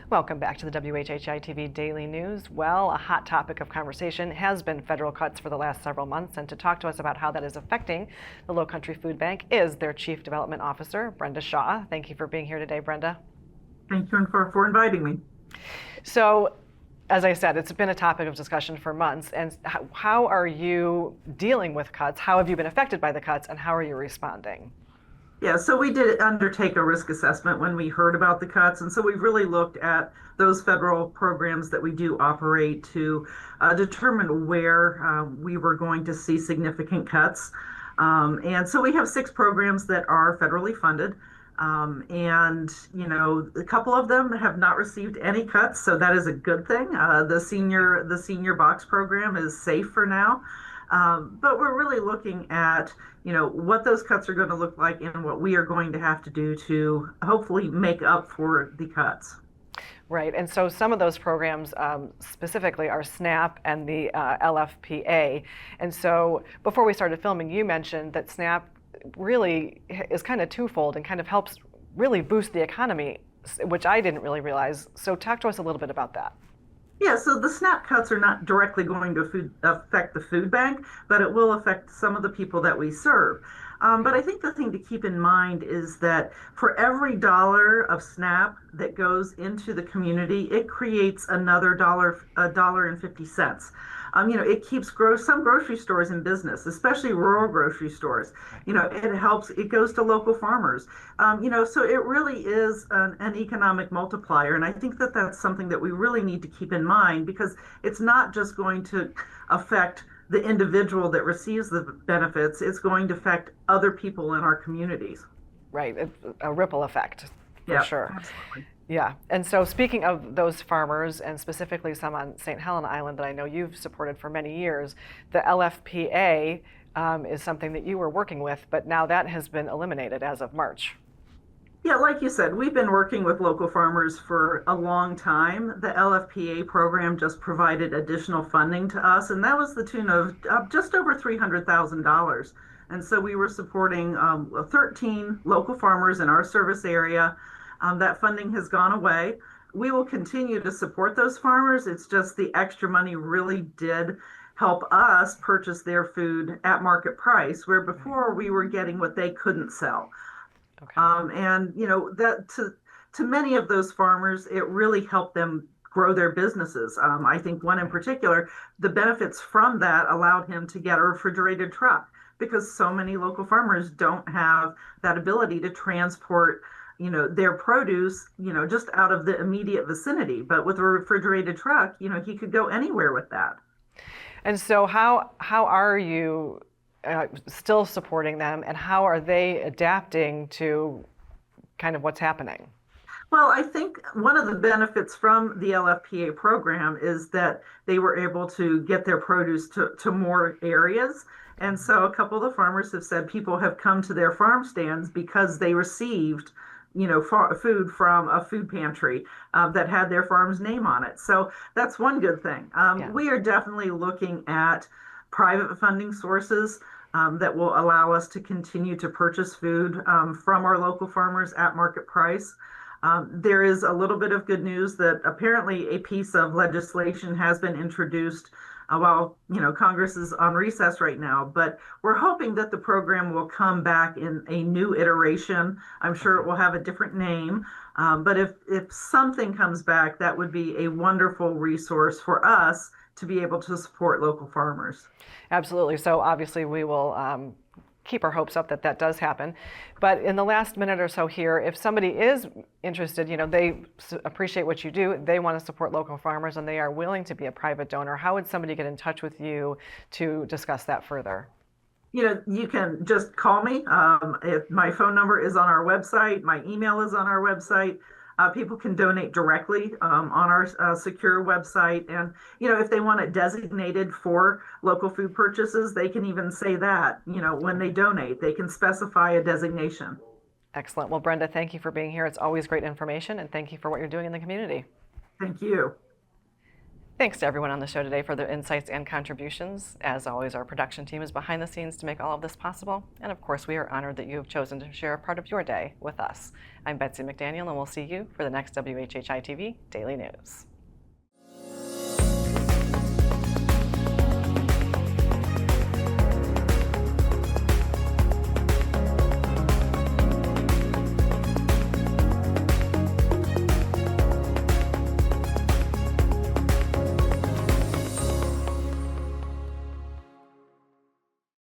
Welcome back to the WHHI-TV Daily News. Well, a hot topic of conversation has been federal cuts for the last several months, and to talk to us about how that is affecting the Lowcountry Food Bank is their Chief Development Officer, Brenda Shaw. Thank you for being here today, Brenda. Thank you for inviting me. So, as I said, it's been a topic of discussion for months. And how are you dealing with cuts? How have you been affected by the cuts, and how are you responding? Yeah, so we did undertake a risk assessment when we heard about the cuts. And so we've really looked at those federal programs that we do operate to determine where we were going to see significant cuts. And so we have 6 programs that are federally funded. And, you know, a couple of them have not received any cuts, so that is a good thing. The senior box program is safe for now. But we're really looking at, you know, what those cuts are going to look like and what we are going to have to do to hopefully make up for the cuts. Right, and so some of those programs specifically are SNAP and the LFPA. And so before we started filming, you mentioned that SNAP really is kind of twofold and kind of helps really boost the economy, which I didn't really realize. So talk to us a little bit about that. Yeah, so the SNAP cuts are not directly going to affect the food bank, but it will affect some of the people that we serve. But I think the thing to keep in mind is that for every dollar of SNAP that goes into the community, it creates another $1.50. You know, it keeps some grocery stores in business, especially rural grocery stores. You know, it helps, it goes to local farmers. You know, so it really is an economic multiplier. And I think that that's something that we really need to keep in mind, because it's not just going to affect the individual that receives the benefits, it's going to affect other people in our communities. Right, a ripple effect, for Yeah, sure. absolutely. Yeah, and so speaking of those farmers, and specifically some on St. Helena Island that I know you've supported for many years, the LFPA is something that you were working with, but now that has been eliminated as of March. Yeah, like you said, we've been working with local farmers for a long time. The LFPA program just provided additional funding to us, and that was the tune of just over $300,000. And so we were supporting 13 local farmers in our service area. That funding has gone away. We will continue to support those farmers. It's just the extra money really did help us purchase their food at market price, where before we were getting what they couldn't sell. Okay. And you know, that to many of those farmers, it really helped them grow their businesses. I think one in particular, the benefits from that allowed him to get a refrigerated truck, because so many local farmers don't have that ability to transport, you know, their produce, you know, just out of the immediate vicinity. But with a refrigerated truck, you know, he could go anywhere with that. And so how are you still supporting them, and how are they adapting to kind of what's happening? Well, I think one of the benefits from the LFPA program is that they were able to get their produce to more areas. And so a couple of the farmers have said people have come to their farm stands because they received, you know, food from a food pantry that had their farm's name on it. So that's one good thing. Yeah. We are definitely looking at private funding sources that will allow us to continue to purchase food from our local farmers at market price. There is a little bit of good news that apparently a piece of legislation has been introduced while, you know, Congress is on recess right now, but we're hoping that the program will come back in a new iteration. I'm sure it will have a different name, but if something comes back, that would be a wonderful resource for us to be able to support local farmers. Absolutely. So obviously we will keep our hopes up that that does happen. But in the last minute or so here, if somebody is interested, you know, they appreciate what you do, they want to support local farmers, and they are willing to be a private donor, how would somebody get in touch with you to discuss that further? You know, you can just call me. My phone number is on our website. My email is on our website. People can donate directly on our secure website. And, you know, if they want it designated for local food purchases, they can even say that, you know, when they donate, they can specify a designation. Excellent. Well, Brenda, thank you for being here. It's always great information, and thank you for what you're doing in the community. Thank you. Thanks to everyone on the show today for their insights and contributions. As always, our production team is behind the scenes to make all of this possible. And of course, we are honored that you have chosen to share a part of your day with us. I'm Betsy McDaniel, and we'll see you for the next WHHI-TV Daily News.